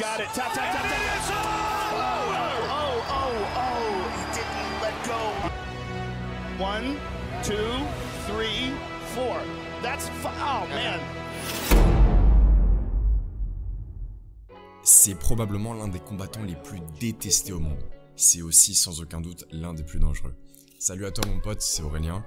Got it. Tap, tap, tap, tap. Oh. He didn't let go. 1, 2, 3, 4. Oh, man. C'est probablement l'un des combattants les plus détestés au monde. C'est aussi sans aucun doute l'un des plus dangereux. Salut à toi mon pote, c'est Aurélien.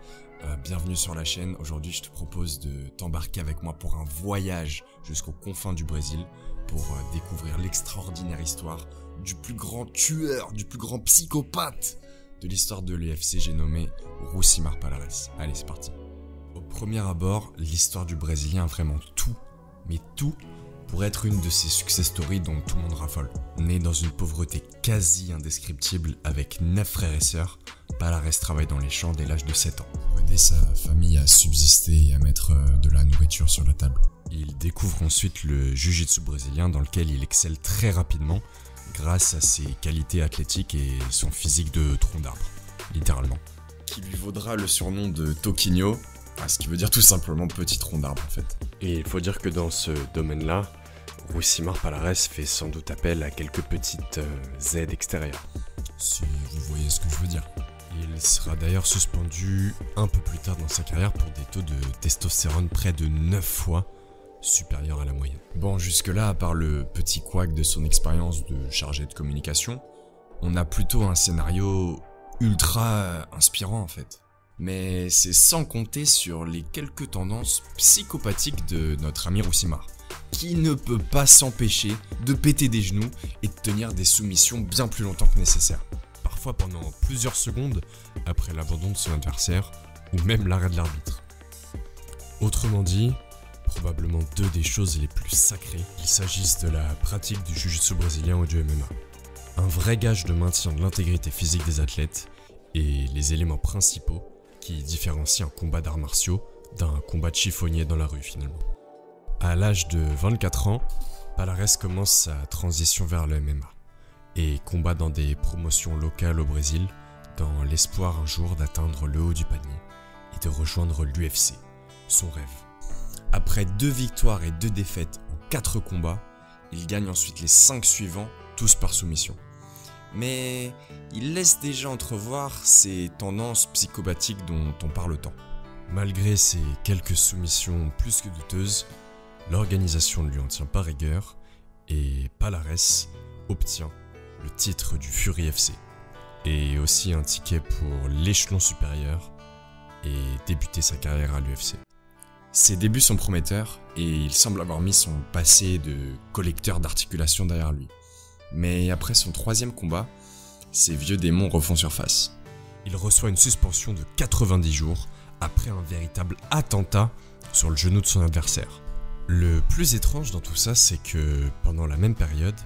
Bienvenue sur la chaîne. Aujourd'hui je te propose de t'embarquer avec moi pour un voyage jusqu'aux confins du Brésil pour découvrir l'extraordinaire histoire du plus grand tueur, du plus grand psychopathe de l'histoire de l'UFC, j'ai nommé Rousimar Palhares. Allez, c'est parti. Au premier abord, l'histoire du Brésilien a vraiment tout, mais tout, pour être une de ces success stories dont tout le monde raffole. Né dans une pauvreté quasi indescriptible avec 9 frères et sœurs, Palhares travaille dans les champs dès l'âge de 7 ans. Pour aider sa famille à subsister et à mettre de la nourriture sur la table. Il découvre ensuite le jiu-jitsu brésilien dans lequel il excelle très rapidement grâce à ses qualités athlétiques et son physique de tronc d'arbre, littéralement. Qui lui vaudra le surnom de Toquinho, ce qui veut dire tout simplement petit tronc d'arbre en fait. Et il faut dire que dans ce domaine-là, Rousimar Palhares fait sans doute appel à quelques petites aides extérieures. Si vous voyez ce que je veux dire. Il sera d'ailleurs suspendu un peu plus tard dans sa carrière pour des taux de testostérone près de 9 fois supérieurs à la moyenne. Bon, jusque-là, à part le petit couac de son expérience de chargé de communication, on a plutôt un scénario ultra inspirant en fait. Mais c'est sans compter sur les quelques tendances psychopathiques de notre ami Rousimar, qui ne peut pas s'empêcher de péter des genoux et de tenir des soumissions bien plus longtemps que nécessaire. Parfois pendant plusieurs secondes après l'abandon de son adversaire, ou même l'arrêt de l'arbitre. Autrement dit, probablement deux des choses les plus sacrées, qu'il s'agisse de la pratique du jiu-jitsu brésilien ou du MMA. Un vrai gage de maintien de l'intégrité physique des athlètes et les éléments principaux qui différencient un combat d'arts martiaux d'un combat de chiffonnier dans la rue finalement. À l'âge de 24 ans, Palhares commence sa transition vers le MMA et combat dans des promotions locales au Brésil dans l'espoir un jour d'atteindre le haut du panier et de rejoindre l'UFC, son rêve. Après 2 victoires et 2 défaites en 4 combats, il gagne ensuite les 5 suivants, tous par soumission. Mais il laisse déjà entrevoir ces tendances psychopathiques dont on parle tant. Malgré ces quelques soumissions plus que douteuses, l'organisation ne lui en tient pas rigueur et Palhares obtient le titre du Fury FC et aussi un ticket pour l'échelon supérieur et débuter sa carrière à l'UFC. Ses débuts sont prometteurs et il semble avoir mis son passé de collecteur d'articulations derrière lui. Mais après son 3e combat, ses vieux démons refont surface. Il reçoit une suspension de 90 jours après un véritable attentat sur le genou de son adversaire. Le plus étrange dans tout ça, c'est que pendant la même période,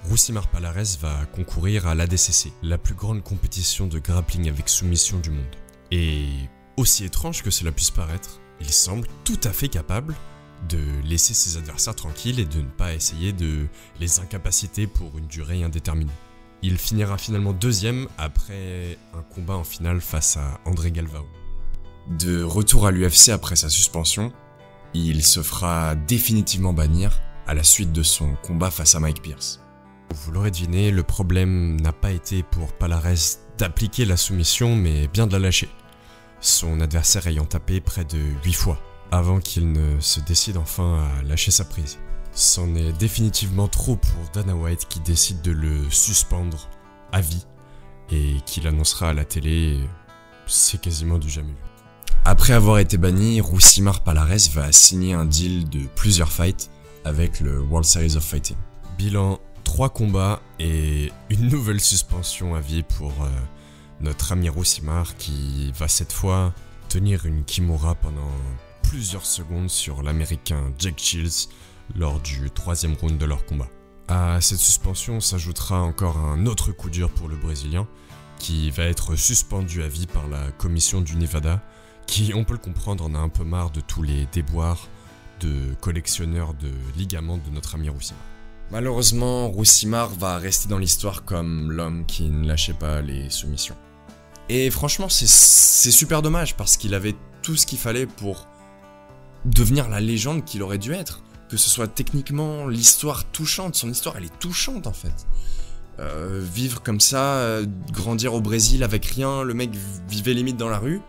Rousimar Palhares va concourir à l'ADCC, la plus grande compétition de grappling avec soumission du monde. Et aussi étrange que cela puisse paraître, il semble tout à fait capable de laisser ses adversaires tranquilles et de ne pas essayer de les incapaciter pour une durée indéterminée. Il finira finalement 2e après un combat en finale face à André Galvao. De retour à l'UFC après sa suspension, il se fera définitivement bannir à la suite de son combat face à Mike Pierce. Vous l'aurez deviné, le problème n'a pas été pour Palhares d'appliquer la soumission mais bien de la lâcher, son adversaire ayant tapé près de 8 fois avant qu'il ne se décide enfin à lâcher sa prise. C'en est définitivement trop pour Dana White qui décide de le suspendre à vie et qui l'annoncera à la télé, c'est quasiment du jamais vu. Après avoir été banni, Rousimar Palhares va signer un deal de plusieurs fights avec le World Series of Fighting. Bilan 3 combats et une nouvelle suspension à vie pour notre ami Rousimar qui va cette fois tenir une kimura pendant plusieurs secondes sur l'américain Jake Shields lors du 3e round de leur combat. À cette suspension s'ajoutera encore un autre coup dur pour le Brésilien qui va être suspendu à vie par la commission du Nevada qui, on peut le comprendre, en a un peu marre de tous les déboires de collectionneurs de ligaments de notre ami Rousimar. Malheureusement, Rousimar va rester dans l'histoire comme l'homme qui ne lâchait pas les soumissions. Et franchement, c'est super dommage parce qu'il avait tout ce qu'il fallait pour devenir la légende qu'il aurait dû être. que ce soit techniquement l'histoire touchante. Son histoire, elle est touchante en fait. Vivre comme ça, grandir au Brésil avec rien, le mec vivait limite dans la rue.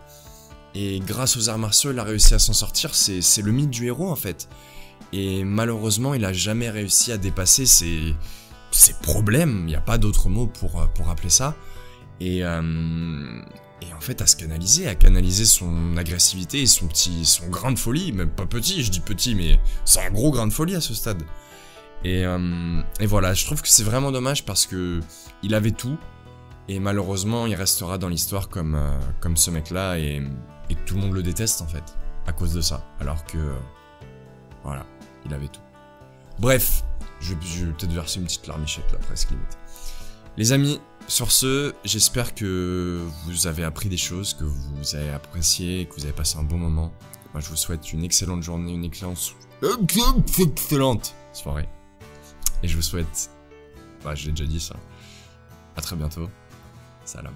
Et grâce aux arts martiaux, il a réussi à s'en sortir. C'est le mythe du héros en fait. Et malheureusement, il a jamais réussi à dépasser ses problèmes. Il n'y a pas d'autre mot pour appeler ça. Et en fait, à canaliser son agressivité et son grain de folie. Même pas petit, je dis petit, mais c'est un gros grain de folie à ce stade. Et voilà, je trouve que c'est vraiment dommage parce que il avait tout. Et malheureusement, il restera dans l'histoire comme ce mec-là. Et tout le monde le déteste en fait, à cause de ça. Alors que, voilà, il avait tout. Bref, je vais peut-être verser une petite larmichette là, presque limite. Les amis, sur ce, j'espère que vous avez appris des choses, que vous avez apprécié, que vous avez passé un bon moment. Moi, je vous souhaite une excellente journée, une excellente soirée. Et je vous souhaite, je l'ai déjà dit ça. À très bientôt. Salam.